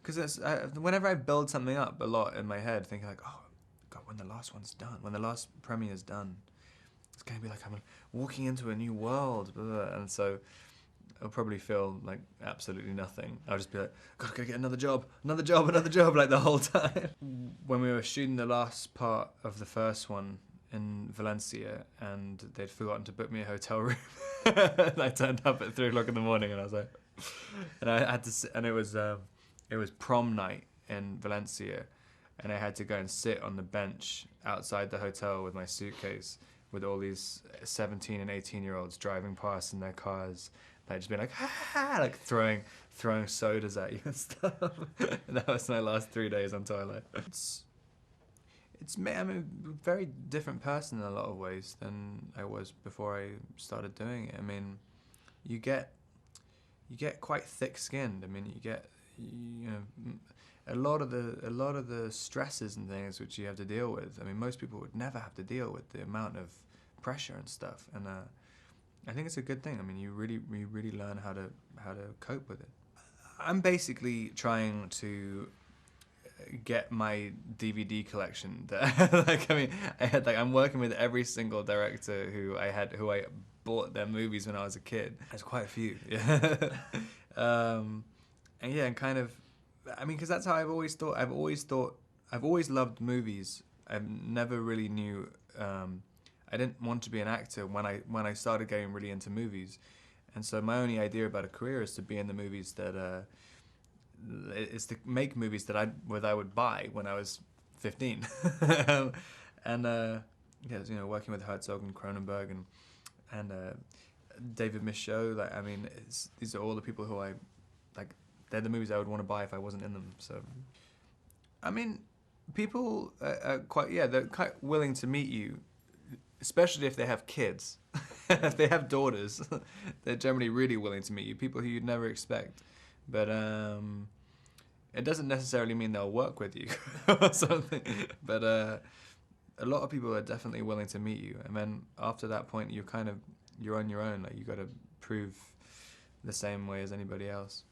Because whenever I build something up a lot in my head, thinking like, oh, God, when the last one's done, when the last premiere's done, it's going to be like I'm walking into a new world, blah, blah, blah. And so I'll probably feel like absolutely nothing. I'll just be like, gotta get another job, another job, another job, like the whole time. When we were shooting the last part of the first one in Valencia, and they'd forgotten to book me a hotel room, and I turned up at 3 o'clock in the morning, and I was like, and I had to, and it was prom night in Valencia, and I had to go and sit on the bench outside the hotel with my suitcase, with all these 17 and 18-year-olds driving past in their cars, like just being like, ah, like throwing sodas at you and stuff. And that was my last 3 days on Twilight. I'm a very different person in a lot of ways than I was before I started doing it. I mean, you get quite thick-skinned. I mean, you know, a lot of the stresses and things which you have to deal with. I mean, most people would never have to deal with the amount of pressure and stuff, and I think it's a good thing. I mean, you really learn how to cope with it. I'm basically trying to get my DVD collection. Like, I mean, I'm working with every single director who I bought their movies when I was a kid. There's quite a few, yeah. And yeah, and kind of, I mean, because that's how I've always thought. I've always loved movies. I never really knew. I didn't want to be an actor when I started getting really into movies, and so my only idea about a career is to be in the movies that is to make movies that I would buy when I was 15, and yeah, you know, working with Herzog and Cronenberg and David Michôd. Like, I mean, these are all the people who I like. They're the movies I would want to buy if I wasn't in them. So, I mean, people are they're quite willing to meet you, especially if they have kids. If they have daughters, they're generally really willing to meet you, people who you'd never expect. But it doesn't necessarily mean they'll work with you or something. But a lot of people are definitely willing to meet you. And then after that point, you're on your own. Like, you got to prove the same way as anybody else.